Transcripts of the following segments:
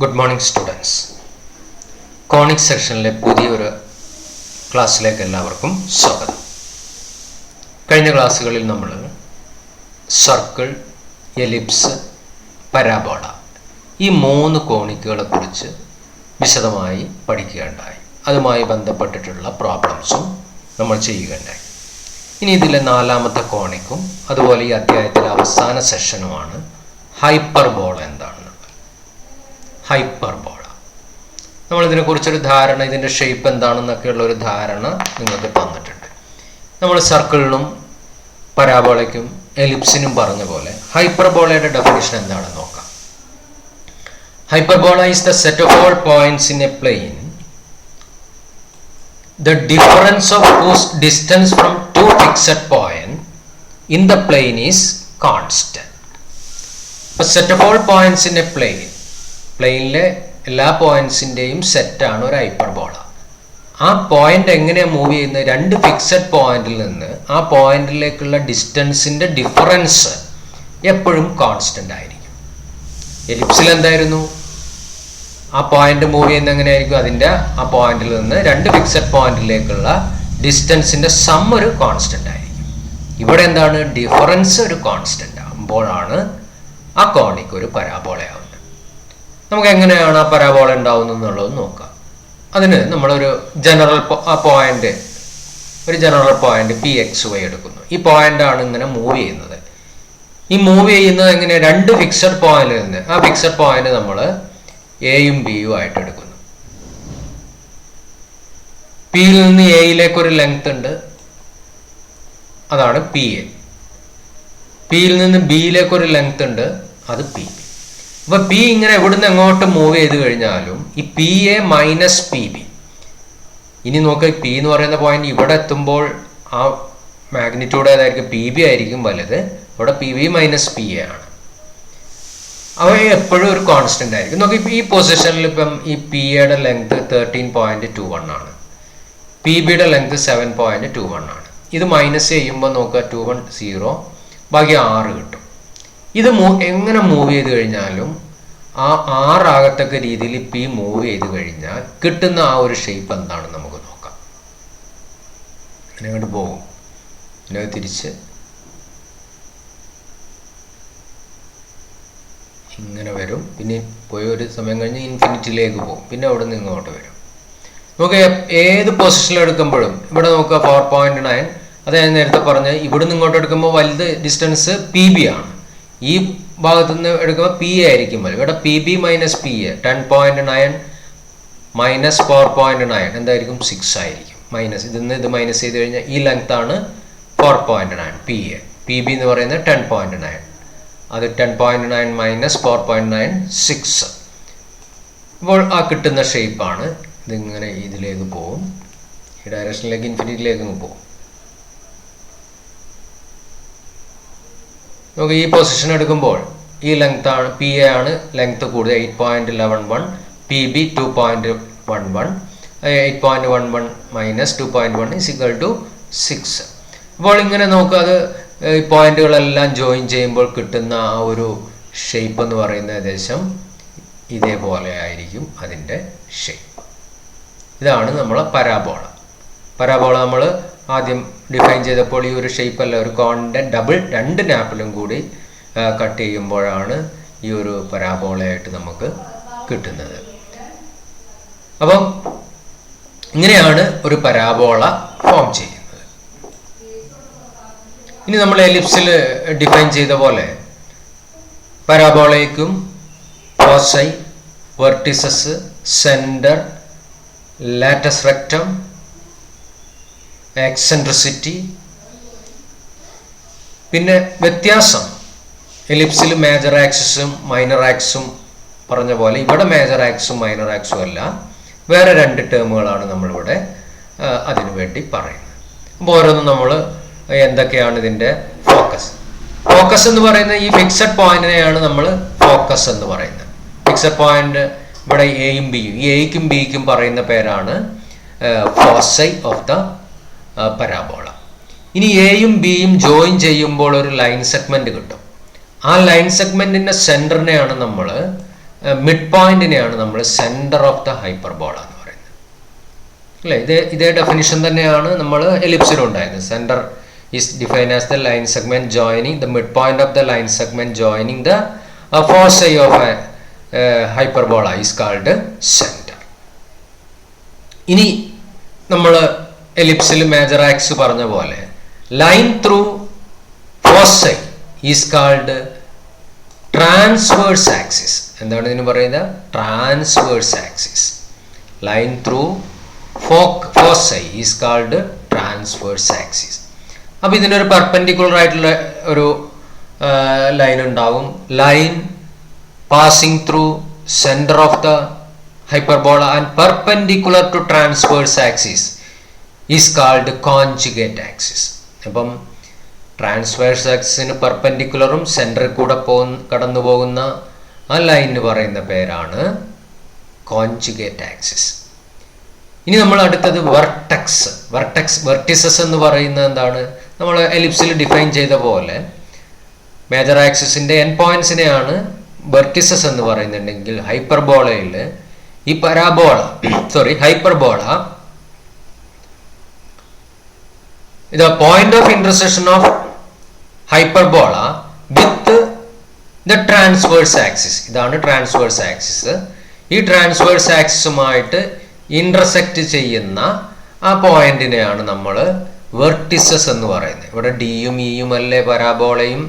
Good morning students. Conic സെക്ഷനിലെ പുതിയൊരു ക്ലാസ്സിലേക്ക് എല്ലാവർക്കും സ്വാഗതം. കഴിഞ്ഞ ക്ലാസ്സുകളിൽ നമ്മൾ സർക്കിൾ, എലിപ്സ്, പരാബോള ഈ മൂന്ന് കോണിക്കുകളെ കുറിച്ച് വിശദമായി പഠിക്കുകയുണ്ടായി. അതുമായി ബന്ധപ്പെട്ടിട്ടുള്ള പ്രോബ്ലംസും നമ്മൾ ചെയ്യുകയുണ്ടായി. ഇനി ഇതിലെ നാലാമത്തെ കോണിക്കും അതുപോലെ ഈ അധ്യായത്തിലെ അവസാന സെഷനുമാണ് ഹൈപ്പർബോള എന്താണ്. ഹൈപ്പർബോള നമ്മളിതിനെക്കുറിച്ചൊരു ധാരണ, ഇതിൻ്റെ ഷേപ്പ് എന്താണെന്നൊക്കെയുള്ള ഒരു ധാരണ നിങ്ങൾക്ക് തന്നിട്ടുണ്ട്. നമ്മൾ സർക്കിളിനും പരാബോളയ്ക്കും എലിപ്സിനും പറഞ്ഞ പോലെ ഹൈപ്പർബോളയുടെ ഡെഫിനിഷൻ എന്താണെന്ന് നോക്കാം. Hyperbola is the set of all points in a plane the difference of whose distance from two fixed point in the plane is constant. A set of all points in a plane, പ്ലെയിനിലെ എല്ലാ പോയിന്റ്സിൻ്റെയും സെറ്റാണ് ഒരു hyperbola. ആ point എങ്ങനെയാണ് move ചെയ്യുന്നത്? രണ്ട് fixed പോയിന്റിൽ നിന്ന് ആ പോയിന്റിലേക്കുള്ള ഡിസ്റ്റൻസിൻ്റെ ഡിഫറൻസ് എപ്പോഴും കോൺസ്റ്റൻ്റ് ആയിരിക്കും. എലിപ്സിൽ എന്തായിരുന്നു? ആ പോയിന്റ് മൂവ് ചെയ്യുന്ന എങ്ങനെയായിരിക്കും? അതിൻ്റെ ആ പോയിന്റിൽ നിന്ന് രണ്ട് ഫിക്സഡ് പോയിന്റിലേക്കുള്ള ഡിസ്റ്റൻസിൻ്റെ സം ഒരു കോൺസ്റ്റൻ്റ് ആയിരിക്കും. ഇവിടെ എന്താണ്? ഡിഫറൻസ് ഒരു കോൺസ്റ്റൻ്റ് ആകുമ്പോഴാണ് ആ കോണിക്ക് ഒരു പരാബോളയാവുന്നത്. നമുക്ക് എങ്ങനെയാണ് ആ പരാബോള ഉണ്ടാവുന്നത് എന്നുള്ളത് നോക്കാം. അതിന് നമ്മളൊരു ജനറൽ പോയിന്റ് PXY എടുക്കുന്നു. ഈ പോയിന്റാണ് ഇങ്ങനെ മൂവ് ചെയ്യുന്നത്. ഈ മൂവ് ചെയ്യുന്നത് എങ്ങനെ? രണ്ട് ഫിക്സഡ് പോയിന്റിൽ നിന്ന് ആ ഫിക്സഡ് പോയിന്റ് നമ്മൾ എയും ബിയും ആയിട്ട് എടുക്കുന്നു. പിയിൽ നിന്ന് എയിലേക്കൊരു ലെങ്ത് ഉണ്ട്, അതാണ് PA. പിയിൽ നിന്ന് ബിയിലേക്കൊരു ലെങ്ത് ഉണ്ട്, അത് PB. അപ്പൊ പി ഇങ്ങനെ എവിടുന്ന് എങ്ങോട്ട് മൂവ് ചെയ്ത് കഴിഞ്ഞാലും ഈ PA മൈനസ് PB. ഇനി നോക്കുക, പി എന്ന് പറയുന്ന പോയിന്റ് ഇവിടെ എത്തുമ്പോൾ ആ മാഗ്നിറ്റ്യൂഡ് ഏതായിരിക്കും? PB ആയിരിക്കും വലുത്. ഇവിടെ PB മൈനസ് PA ആണ്. അവ എപ്പോഴും ഒരു കോൺസ്റ്റന്റ് ആയിരിക്കും. നോക്കി, ഈ പൊസിഷനിൽ ഇപ്പം ഈ PAയുടെ ലെങ്ത് 13.21 ആണ്, PBയുടെ ലെങ്ത് 7.21 ആണ്. ഇത് മൈനസ് ചെയ്യുമ്പോൾ നോക്കുക, 21 0, ബാക്കി 6 കിട്ടും. ഇത് എങ്ങനെ മൂവ് ചെയ്ത് കഴിഞ്ഞാലും ആ 6 ആകത്തക്ക രീതിയിൽ P മൂവ് ചെയ്ത് കഴിഞ്ഞാൽ കിട്ടുന്ന ആ ഒരു ഷേപ്പ് എന്താണെന്ന് നമുക്ക് നോക്കാം. അങ്ങോട്ട് പോകും, പിന്നെ തിരിച്ച് ഇങ്ങനെ വരും, പിന്നെ പോയി ഒരു സമയം കഴിഞ്ഞ് ഇൻഫിനിറ്റിയിലേക്ക് പോകും, പിന്നെ അവിടെ നിന്ന് ഇങ്ങോട്ട് വരും. നമുക്ക് ഏത് പൊസിഷനിൽ എടുക്കുമ്പോഴും ഇവിടെ നോക്കുക 4.9. അത് ഞാൻ നേരത്തെ പറഞ്ഞ് ഇവിടെ നിന്ന് ഇങ്ങോട്ട് എടുക്കുമ്പോൾ വലുത് ഡിസ്റ്റൻസ് PB ആണ്. ഈ ഭാഗത്തു നിന്ന് എടുക്കുമ്പോൾ PA ആയിരിക്കും വലുത്. ഇവിടെ PB മൈനസ് PA 10.9 മൈനസ് 4.9 എന്തായിരിക്കും? 6 ആയിരിക്കും. മൈനസ് ഇതിന്ന് ഇത് മൈനസ് ചെയ്ത് കഴിഞ്ഞാൽ ഈ ലെങ്ത് ആണ് 4.9 PA. PB എന്ന് പറയുന്നത് 10.9. അത് 10.9 മൈനസ് 4.9 6. അപ്പോൾ ആ കിട്ടുന്ന ഷേപ്പാണ് ഇതിങ്ങനെ ഇതിലേക്ക് പോകും, ഈ ഡയറക്ഷനിലേക്ക് ഇൻഫിനിറ്റിയിലേക്ക് പോകും. നമുക്ക് ഈ പൊസിഷൻ എടുക്കുമ്പോൾ ഈ ലെങ്ത് ആണ് PA ആണ് ലെങ്ത് കൂടുതൽ 8.11, PB 2.11. 8.11 minus 2.1 is equal to 6. അപ്പോൾ ഇങ്ങനെ നോക്കുക, അത് ഈ പോയിന്റുകളെല്ലാം ജോയിൻ ചെയ്യുമ്പോൾ കിട്ടുന്ന ആ ഒരു ഷേപ്പ് എന്ന് പറയുന്നത് ഏകദേശം ഇതേപോലെ ആയിരിക്കും അതിൻ്റെ ഷേപ്പ്. ഇതാണ് നമ്മളെ പരാബോള. പരാബോള നമ്മൾ ആദ്യം ഡിഫൈൻ ചെയ്തപ്പോൾ ഈ ഒരു ഷേപ്പ് അല്ല, ഒരു കോണിൻ്റെ ഡബിൾ 2 നാപ്പിലും കൂടി കട്ട് ചെയ്യുമ്പോഴാണ് ഈ ഒരു പരാബോളയായിട്ട് നമുക്ക് കിട്ടുന്നത്. അപ്പം ഇങ്ങനെയാണ് ഒരു പരാബോള ഫോം ചെയ്യുന്നത്. ഇനി നമ്മൾ എലിപ്സിൽ ഡിഫൈൻ ചെയ്ത പോലെ പരാബോളയ്ക്കും foci, vertices, centre, latus rectum, eccentricity, പിന്നെ വ്യത്യാസം. എലിപ്സിൽ മേജർ ആക്സിസും മൈനർ ആക്സും പറഞ്ഞ പോലെ ഇവിടെ മേജർ ആക്സും മൈനർ ആക്സും അല്ല, വേറെ 2 ടേമുകളാണ് നമ്മളിവിടെ അതിനു വേണ്ടി പറയുന്നത്. അപ്പോൾ ഓരോന്നും നമ്മൾ എന്തൊക്കെയാണ് ഇതിൻ്റെ ഫോക്കസ് എന്ന് പറയുന്നത് ഈ ഫിക്സഡ് പോയിന്റിനെയാണ് നമ്മൾ ഫോക്കസ് എന്ന് പറയുന്നത്. ഫിക്സഡ് പോയിന്റ് ഇവിടെ എയും ബിയും, ഈ എയ്ക്കും ബിക്കും പറയുന്ന പേരാണ് ഫോസൈ ഓഫ് ദ പരാബോള. ഇനി എയും ബിയും ജോയിൻ ചെയ്യുമ്പോൾ ഒരു ലൈൻ സെഗ്മെന്റ് കിട്ടും. ആ ലൈൻ സെഗ്മെന്റിന്റെ സെന്ററിനെയാണ് നമ്മൾ മിഡ് പോയിന്റിനെയാണ് നമ്മൾ സെന്റർ ഓഫ് ദ ഹൈപ്പർബോള എന്ന് പറയുന്നത് അല്ലേ. ഇതേ ഡെഫിനിഷൻ തന്നെയാണ് നമ്മൾ എലിപ്സിലും ഉണ്ടായിരുന്നത്. Centre is defined as the line segment joining the mid point of the line segment joining the foci of hyperbola is called centre. ഇനി നമ്മൾ എലിപ്സിൽ മേജർ ആക്സ് പറഞ്ഞ പോലെ line through foci is called transverse axis. എന്താണ് ഇതിന് പറയുന്നത്? Transverse axis. Line through foci is called transverse axis. അപ്പോൾ ഇതിനൊരു പെർപെൻഡിക്കുലർ ആയിട്ടുള്ള ഒരു ലൈൻ ഉണ്ടാവും. Line passing through centre of the hyperbola and perpendicular to transverse axis is called conjugate axis. അപ്പം transverse ആക്സിന് പെർപെൻഡിക്കുലറും സെന്ററിൽ കൂടെ കടന്നു പോകുന്ന ആ ലൈനിന് പറയുന്ന പേരാണ് കോൺജുഗേറ്റ് ആക്സിസ്. ഇനി നമ്മൾ അടുത്തത് വെർട്ടിസസ് എന്ന് പറയുന്നത് എന്താണ്? നമ്മൾ എലിപ്സിൽ ഡിഫൈൻ ചെയ്ത പോലെ മേജർ ആക്സിസിന്റെ എൻഡ് പോയിന്റ്സിനെയാണ് വെർട്ടിസസ് എന്ന് പറയുന്നുണ്ടെങ്കിൽ ഹൈപ്പർബോളയിൽ ഈ hyperbola the point of intersection of hyperbola with the transverse axis. ഇതാണ് ട്രാൻസ്വേഴ്സ് ആക്സിസ്. ഈ ട്രാൻസ്വേഴ്സ് ആക്സിസുമായിട്ട് ഇന്റർസെക്റ്റ് ചെയ്യുന്ന ആ പോയിന്റിനെയാണ് നമ്മൾ വെർട്ടിസസ് എന്ന് പറയുന്നത്. ഇവിടെ ഡിയും ഇയും അല്ലേ പരാബോളയും.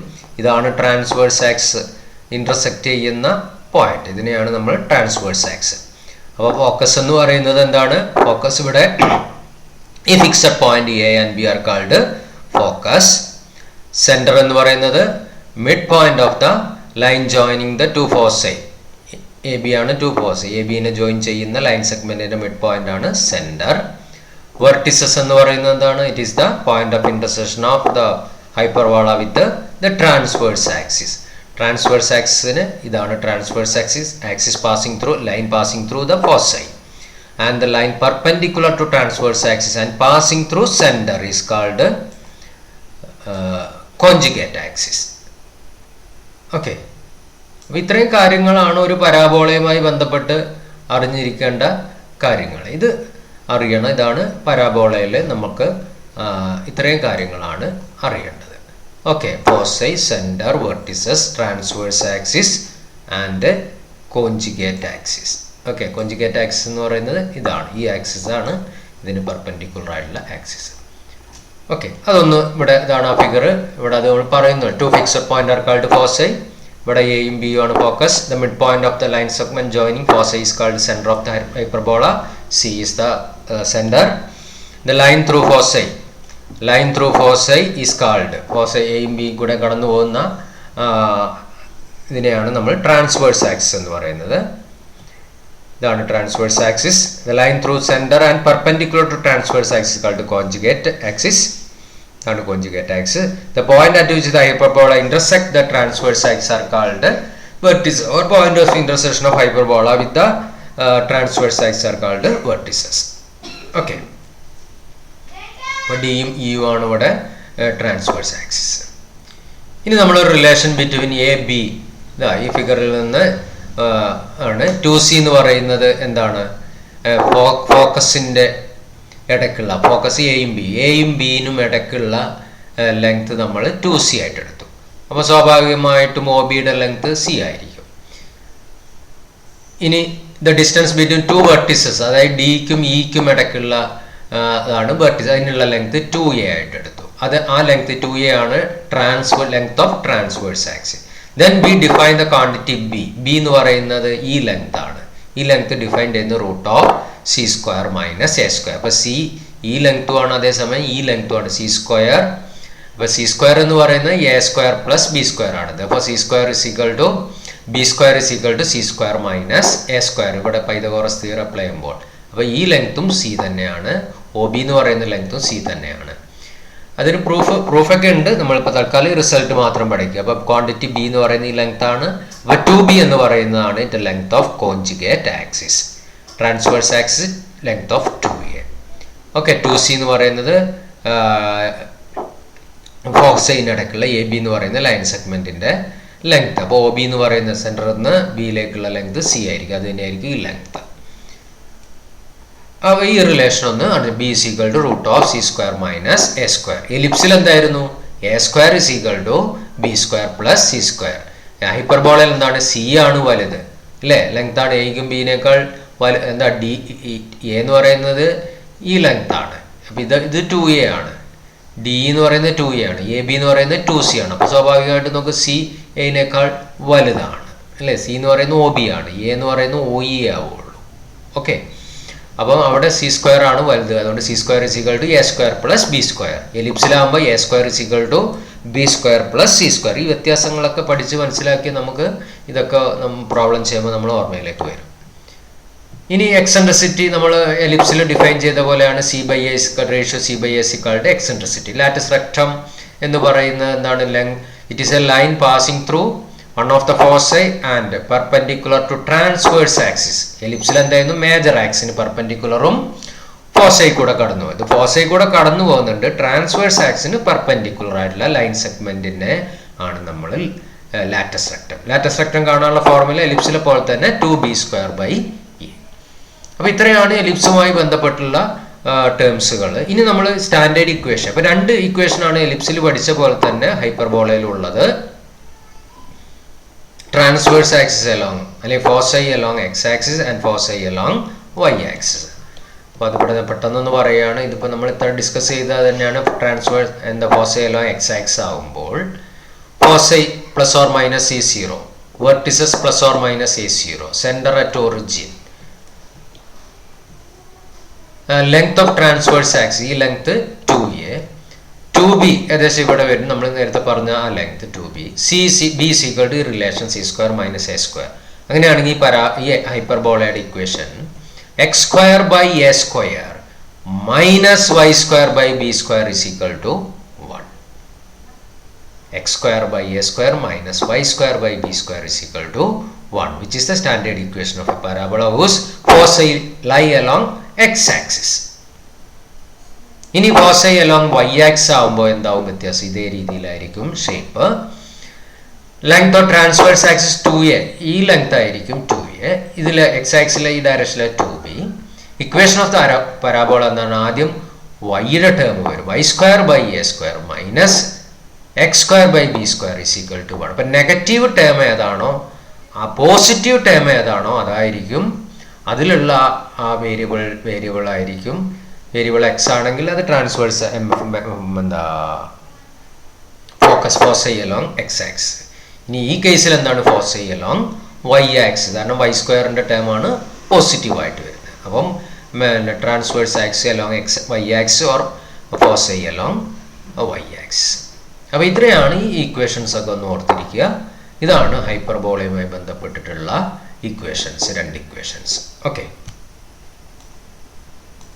ഇതാണ് ട്രാൻസ്വേഴ്സ് ആക്സിസ് ഇന്റർസെക്റ്റ് ചെയ്യുന്ന പോയിന്റ്. ഇതിനെയാണ് നമ്മൾ ട്രാൻസ്വേഴ്സ് ആക്സിസ്. അപ്പോൾ ഫോക്കസ് എന്ന് പറയുന്നത് എന്താണ്? ഫോക്കസ് ഇവിടെ ഈ fixed point A and B are called focus. Centre എന്ന് പറയുന്നത് mid point of the line joining the two foci. A B ആണ് ടു ഫോസൈ. എ ബിനെ ജോയിൻ ചെയ്യുന്ന ലൈൻ സെഗ്മെന്റിന്റെ മിഡ് പോയിന്റ് ആണ് സെന്റർ. വെർട്ടിസസ് എന്ന് പറയുന്നത് എന്താണ്? It is the point of intersection of the hyperbola with the transverse axis. Transverse ആക്സിന് ഇതാണ് transverse axis passing through line passing through the foci. And the line perpendicular to transverse axis and passing through center is called conjugate axis. Okay. അപ്പോൾ ഇത്രയും കാര്യങ്ങളാണ് ഒരു പരാബോളയുമായി ബന്ധപ്പെട്ട് അറിഞ്ഞിരിക്കേണ്ട കാര്യങ്ങൾ. ഇത് അറിയണം. ഇതാണ് പരാബോളയിൽ നമുക്ക് ഇത്രയും കാര്യങ്ങളാണ് അറിയേണ്ടത്. Okay. Foci, centre, vertices, transverse axis and conjugate axis. Okay. Conjugate axis എന്ന് പറയുന്നത് ഇതാണ്. ഈ ആക്സിസ് ആണ് ഇതിന് പെർപെൻഡിക്കുലർ ആയിട്ടുള്ള ആക്സിസ്. ഓക്കെ. അതൊന്ന് ഇവിടെ ഇതാണ് ആ ഫിഗർ. ഇവിടെ അത് നമ്മൾ പറയുന്നു. Two fixed point are called foci. ഇവിടെ എയും ബിയും ആണ് focus. The mid point of the line segment joining foci is called centre of the hyperbola. C is the centre. The line through foci is called foci എയും ബിയും കൂടെ കടന്നു പോകുന്ന ഇതിനെയാണ് നമ്മൾ ട്രാൻസ്വേഴ്സ് ആക്സിസ് എന്ന് പറയുന്നത്. ഇതാണ് transverse axis. The line through centre and perpendicular to transverse axis called conjugate axis. ഇതാണ് conjugate axis. The point at which the hyperbola intersect the transverse axis are called vertices or point of intersection of hyperbola with the transverse axis are called vertices. Okay. അപ്പോൾ ഡിയും ഇയും ആണ് ഇവിടെ transverse axis. ഇനി നമ്മളൊരു relation between A B ഈ ഫിഗറിൽ നിന്ന് ആണ്. 2C എന്ന് പറയുന്നത് എന്താണ്? ഫോക്കസിന്റെ ഇടയ്ക്കുള്ള ഫോക്കസ് എയും ബിനും ഇടയ്ക്കുള്ള ലെങ്ത് നമ്മൾ 2C ആയിട്ട് എടുത്തു. അപ്പോൾ സ്വാഭാവികമായിട്ടും ഒ ബിയുടെ ലെങ്ത് സി ആയിരിക്കും. ഇനി the distance between two vertices, അതായത് ഡിക്കും ഇക്കും ഇടയ്ക്കുള്ള അതാണ് വെർട്ടിസ്. അതിനുള്ള ലെങ്ത് 2A ആയിട്ട് എടുത്തു. ആ ലെങ്ത് 2A ആണ് length of transverse axis. Then we define the quantity b. b എന്ന് പറയുന്നത് ഈ ലെങ്ത് ആണ്. ഈ ലെങ്ത് ഡിഫൈൻ ചെയ്യുന്ന root of C square minus A square. അപ്പോൾ സി ഈ ലെങ്ത്തും ആണ്, അതേസമയം ഈ ലെങ്ത്തും ആണ് സി സ്ക്വയർ. അപ്പോൾ സി സ്ക്വയർ എന്ന് പറയുന്നത് a square plus B square ആണ്. അപ്പോൾ c square is equal to B square is equal to c square minus A square. ഇവിടെ പൈതഗോറസ് തിയറം അപ്ലൈ ചെയ്യുമ്പോൾ അപ്പോൾ ഈ ലെങ്ത്തും സി തന്നെയാണ്. ഒ ബി എന്ന് പറയുന്ന ലെങ്ത്തും സി തന്നെയാണ്. അതിന് പ്രൂഫൊക്കെ ഉണ്ട്. നമ്മളിപ്പോൾ തൽക്കാലം റിസൾട്ട് മാത്രം പഠിക്കുക. അപ്പോൾ ക്വാണ്ടിറ്റി ബി എന്ന് പറയുന്ന ഈ ലെങ്ത് ആണ്. അപ്പോൾ 2B എന്ന് പറയുന്നതാണ് ഇതിന്റെ length of conjugate axis. Transverse axis length of 2A. Okay. 2C എന്ന് പറയുന്നത് ഫോക്സൈന് ഇടയ്ക്കുള്ള എ ബി എന്ന് പറയുന്ന ലൈൻ സെഗ്മെന്റിന്റെ ലെങ്ത്. അപ്പോൾ ഒ ബി എന്ന് പറയുന്ന സെന്ററിൽ നിന്ന് ബിയിലേക്കുള്ള ലെങ്ത് സി ആയിരിക്കും. അത് തന്നെയായിരിക്കും ഈ ലെങ്ത്. അപ്പോൾ ഈ റിലേഷൻ ഒന്ന് B is equal to root of C square minus A square. എലിപ്സിൽ എന്തായിരുന്നു? A square is equal to B square plus C square. ഹൈപ്പർബോളയിൽ എന്താണ്? സി ആണ് വലുത് അല്ലേ? ലെങ്ത് ആണ് എയ്ക്കും ബിനേക്കാൾ എന്താ ഡി എ എന്ന് പറയുന്നത് ഈ ലെങ്ത് ആണ്. അപ്പം ഇത് 2a ആണ്. ഡി എന്ന് പറയുന്നത് 2a ആണ്. എ ബി എന്ന് പറയുന്നത് 2c ആണ്. അപ്പോൾ സ്വാഭാവികമായിട്ടും നമുക്ക് സി എനേക്കാൾ വലുതാണ് അല്ലേ? സി എന്ന് പറയുന്നത് ഒ ബി ആണ്. എ എന്ന് പറയുന്നത് ഒ ഇ ആവുള്ളൂ. ഓക്കെ, അപ്പം അവിടെ സി സ്ക്വയർ ആണ് വലുത്. അതുകൊണ്ട് C square is equal to A square plus B square. എലിപ്സിലാകുമ്പോൾ A square is equal to B square plus C square. ഈ വ്യത്യാസങ്ങളൊക്കെ പഠിച്ച് മനസ്സിലാക്കി നമുക്ക് ഇതൊക്കെ പ്രോബ്ലം ചെയ്യുമ്പോൾ നമ്മൾ ഓർമ്മയിലേക്ക് വരും. ഇനി എക്സെൻട്രിസിറ്റി നമ്മൾ എലിപ്സിൽ ഡിഫൈൻ ചെയ്ത പോലെയാണ് C by A ratio C by A സിക്കാളുടെ എക്സെൻട്രിസിറ്റി. ലാറ്റിസ് റെക്ടം എന്ന് പറയുന്നത് എന്താണ്? It is a line passing through one of the foci and perpendicular to transverse axis. എലിപ്സിൽ എന്തായിരുന്നു? മേജർ ആക്സിന് പെർപെൻഡിക്കുലറും ഫോസൈ കൂടെ കടന്നു പോകും. ഇത് ഫോസൈ കൂടെ കടന്നു പോകുന്നുണ്ട്. ട്രാൻസ്വേഴ്സ് ആക്സിന് പെർപെൻഡിക്കുലർ ആയിട്ടുള്ള ലൈൻ സെഗ്മെന്റിനെ ആണ് നമ്മൾ ലാറ്റസ് റെക്ടം. ലാറ്റസ് റെക്ടം കാണാനുള്ള ഫോർമുല എലിപ്സിലെ പോലെ തന്നെ 2b²/e. അപ്പോൾ ഇത്രയാണ് എലിപ്സുമായി ബന്ധപ്പെട്ടുള്ള ടേംസുകൾ. ഇനി നമ്മൾ സ്റ്റാൻഡേർഡ് ഇക്വേഷൻ. അപ്പോൾ 2 ഇക്വേഷനാണ് എലിപ്സിൽ പഠിച്ച പോലെ തന്നെ ഹൈപ്പർബോളയിലുള്ളത്. ട്രാൻസ്വേഴ്സ് ആക്സിസ് അലോങ് അല്ലെങ്കിൽ foci along X axis and foci along Y axis. അപ്പോൾ അത് പെട്ടെന്നൊന്ന് പറയുകയാണ്. ഇതിപ്പോൾ നമ്മൾ ഇത്ര ഡിസ്കസ് ചെയ്താൽ തന്നെയാണ് ട്രാൻസ്വേഴ്സ് എന്താ ഫോസൈ അലോങ് എക്സ് ആക്സിസ് ആകുമ്പോൾ foci plus or minus A0, vertices plus or minus A0, centre at origin, length of transverse axis ഈ ലെങ്ത് 2a, 2b ഏകദേശം ഇവിടെ വരും. നമ്മൾ നേരത്തെ പറഞ്ഞ ആ length 2b. B is equal to relation C square minus A square. അങ്ങനെയാണെങ്കിൽ ഈ ഹൈപ്പർബോളയുടെ equation X square by A square minus Y square by B square is equal to 1. X square by A square minus Y square by B square is equal to 1, which is the standard equation of a parabola whose foci lie along x-axis. ഇനി ഫോസൈ along Y axis ആകുമ്പോൾ എന്താവും വ്യത്യാസം? ഇതേ രീതിയിലായിരിക്കും shape. Length of transverse axis 2a, ഈ length ആയിരിക്കും 2a. ഇതിൽ x ആക്സിലെ ഈ ഡയറക്ഷനിലെ 2b. Equation of the parabola എന്താണ്? ആദ്യം വൈയുടെ ടേം വരും. Y square by A square minus x square by B square is equal to 1. അപ്പം നെഗറ്റീവ് ടേം ഏതാണോ, ആ പോസിറ്റീവ് ടേം ഏതാണോ അതായിരിക്കും അതിലുള്ള ആ വേരിയബിൾ ആയിരിക്കും. വേരിയബിൾ എക്സ് ആണെങ്കിൽ അത് ട്രാൻസ്വേഴ്സ് എന്താ focus foci along X axis. ഇനി ഈ കേസിൽ എന്താണ്? Foci along Y axis. കാരണം വൈ സ്ക്വയറിൻ്റെ ടേം ആണ് പോസിറ്റീവായിട്ട് വരുന്നത്. അപ്പം transverse axis along Y axis or foci along Y axis. അപ്പോൾ ഇത്രയാണ് ഈ ഇക്വേഷൻസ് ഒക്കെ ഒന്ന് ഓർത്തിരിക്കുക. ഇതാണ് ഹൈപ്പർബോളയുമായി ബന്ധപ്പെട്ടിട്ടുള്ള ഇക്വേഷൻസ്, 2 ഇക്വേഷൻസ്. ഓക്കെ.